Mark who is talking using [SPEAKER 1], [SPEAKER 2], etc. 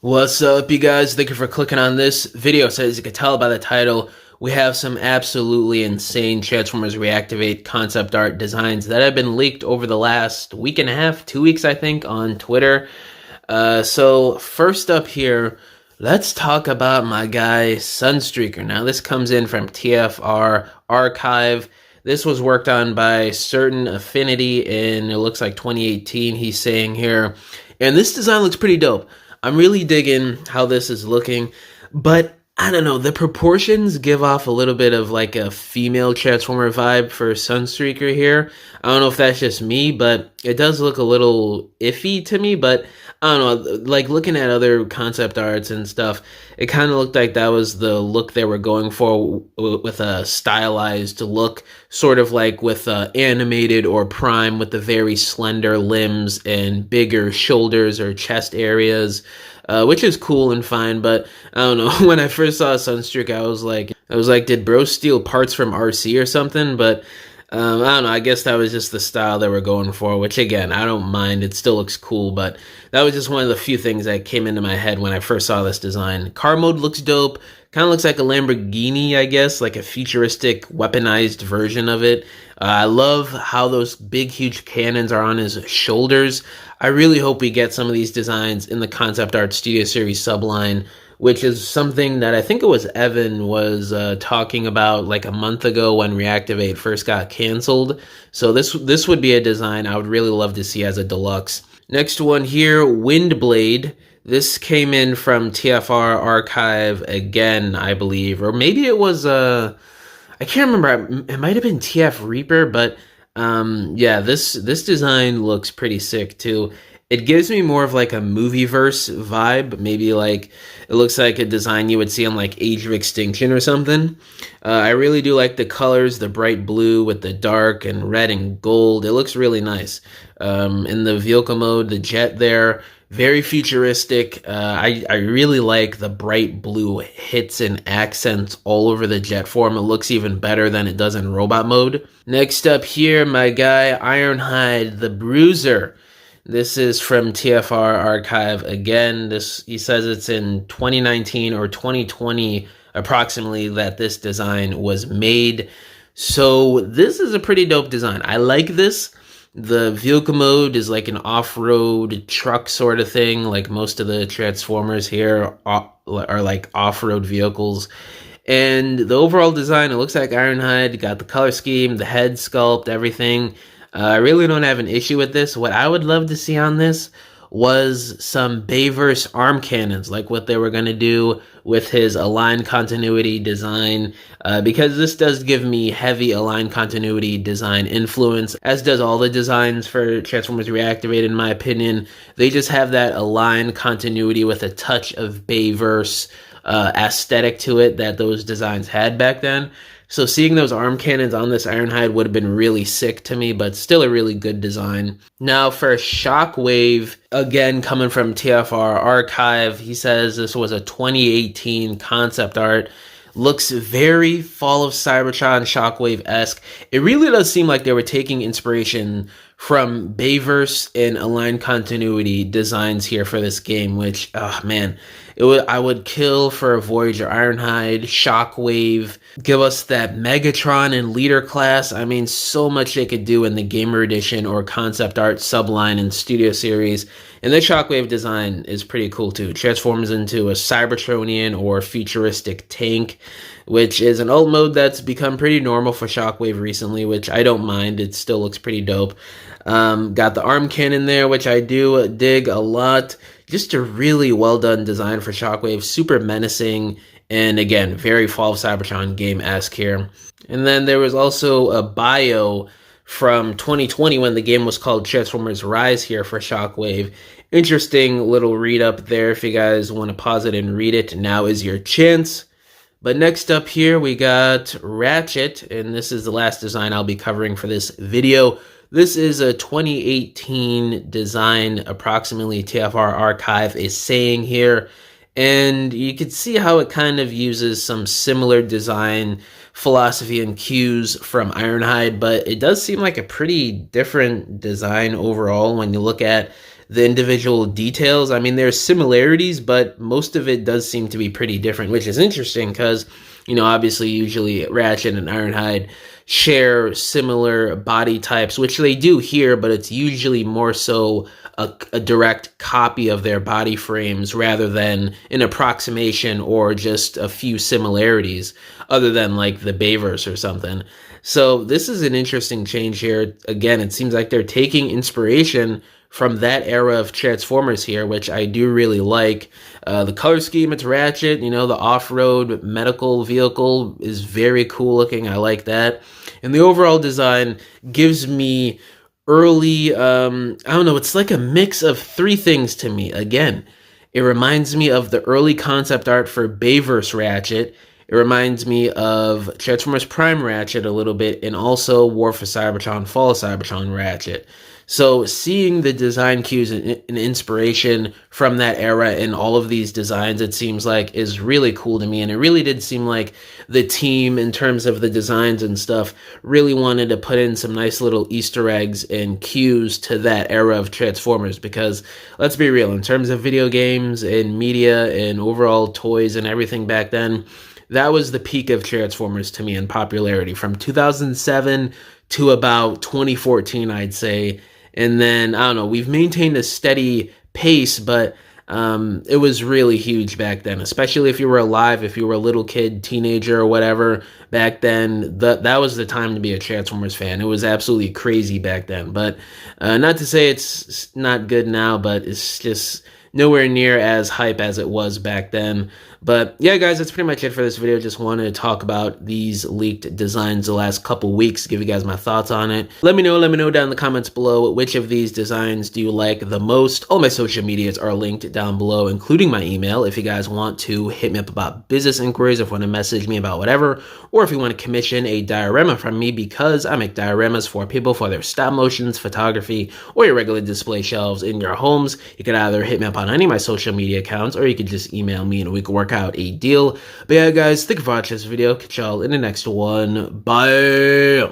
[SPEAKER 1] What's up, you guys? Thank you for clicking on this video. So as you can tell by the title, we have some absolutely insane Transformers Reactivate concept art designs that have been leaked over the last week and a half, 2 weeks, I think, on Twitter. So first up here, let's talk about my guy Sunstreaker. Now this comes in from TFR Archive. This was worked on by Certain Affinity in, it looks like 2018, he's saying here. And this design looks pretty dope. I'm really digging how this is looking, but I don't know, the proportions give off a little bit of like a female Transformer vibe for Sunstreaker here. I don't know if that's just me, but it does look a little iffy to me, but I don't know, like looking at other concept arts and stuff, it kind of looked like that was the look they were going for with a stylized look, sort of like with animated or Prime with the very slender limbs and bigger shoulders or chest areas. Which is cool and fine, but I don't know. When I first saw Sunstreak, I was like, did bro steal parts from RC or something? But I don't know. I guess that was just the style they were going for, which again, I don't mind. It still looks cool, but that was just one of the few things that came into my head when I first saw this design. Car mode looks dope. Kind of looks like a Lamborghini, I guess, like a futuristic weaponized version of it. I love how those big, huge cannons are on his shoulders. I really hope we get some of these designs in the Concept Art Studio Series subline, which is something that I think it was Evan was talking about like a month ago when Reactivate first got canceled. So this would be a design I would really love to see as a deluxe. Next one here, Windblade. This came in from TFR Archive again, I believe, or maybe it was I can't remember. It might have been TF Reaper, but yeah, this design looks pretty sick too. It gives me more of like a movieverse vibe. Maybe like it looks like a design you would see on like Age of Extinction or something. I really do like the colors, the bright blue with the dark and red and gold. It looks really nice. In the vehicle mode, the jet there, very futuristic. I really like the bright blue hits and accents all over the jet form. It looks even better than it does in robot mode. Next up here, my guy Ironhide, the Bruiser. This is from TFR Archive again. He says it's in 2019 or 2020 approximately that this design was made. So this is a pretty dope design. I like this. The vehicle mode is like an off-road truck sort of thing. Like most of the Transformers here are like off-road vehicles. And the overall design, it looks like Ironhide got the color scheme, the head sculpt, everything. I really don't have an issue with this. What I would love to see on this was some Bayverse arm cannons, like what they were going to do with his Align Continuity design, because this does give me heavy Align Continuity design influence, as does all the designs for Transformers Reactivate, in my opinion. They just have that Align Continuity with a touch of Bayverse aesthetic to it that those designs had back then. So seeing those arm cannons on this Ironhide would have been really sick to me, but still a really good design. Now for Shockwave, again coming from TFR Archive, he says this was a 2018 concept art. Looks very Fall of Cybertron Shockwave-esque. It really does seem like they were taking inspiration from Bayverse and Align Continuity designs here for this game, which, oh man, I would kill for a Voyager Ironhide, Shockwave, give us that Megatron and Leader class. I mean, so much they could do in the Gamer Edition or Concept Art subline and Studio Series. And the Shockwave design is pretty cool too. Transforms into a Cybertronian or futuristic tank, which is an alt mode that's become pretty normal for Shockwave recently, which I don't mind. It still looks pretty dope. Got the arm cannon there, which I do dig a lot. Just a really well done design for Shockwave, super menacing, and again, very Fall of Cybertron game-esque here. And then there was also a bio from 2020 when the game was called Transformers Rise here for Shockwave. Interesting little read-up there if you guys want to pause it and read it. Now is your chance. But next up here, we got Ratchet, and this is the last design I'll be covering for this video. This is a 2018 design, approximately TFR Archive is saying here. And you can see how it kind of uses some similar design philosophy and cues from Ironhide, but it does seem like a pretty different design overall when you look at the individual details. I mean, there's similarities, but most of it does seem to be pretty different, which is interesting because, you know, obviously usually Ratchet and Ironhide share similar body types, which they do here, but it's usually more so a direct copy of their body frames rather than an approximation or just a few similarities other than like the Bayverse or something. So this is an interesting change here. Again, it seems like they're taking inspiration from that era of Transformers here, which I do really like. The color scheme, it's Ratchet, you know, the off-road medical vehicle is very cool looking. I like that. And the overall design gives me early, I don't know, it's like a mix of three things to me. Again, it reminds me of the early concept art for Bayverse Ratchet. It reminds me of Transformers Prime Ratchet a little bit, and also War for Cybertron, Fall of Cybertron Ratchet. So seeing the design cues and inspiration from that era in all of these designs, it seems like, is really cool to me. And it really did seem like the team, in terms of the designs and stuff, really wanted to put in some nice little Easter eggs and cues to that era of Transformers. Because let's be real, in terms of video games and media and overall toys and everything back then, that was the peak of Transformers to me in popularity, from 2007 to about 2014, I'd say. And then, I don't know, we've maintained a steady pace, but it was really huge back then, especially if you were alive, if you were a little kid, teenager, or whatever back then. That was the time to be a Transformers fan. It was absolutely crazy back then. But not to say it's not good now, but it's just nowhere near as hype as it was back then. But yeah, guys, that's pretty much it for this video. Just wanted to talk about these leaked designs the last couple weeks, give you guys my thoughts on it. Let me know down in the comments below which of these designs do you like the most. All my social medias are linked down below, including my email, if you guys want to hit me up about business inquiries, if you want to message me about whatever, or if you want to commission a diorama from me, because I make dioramas for people for their stop motions, photography, or your regular display shelves in your homes. You can either hit me up on any of my social media accounts, or you can just email me and we can work out a deal. But yeah, guys, thank you for watching this video. Catch y'all in the next one. Bye.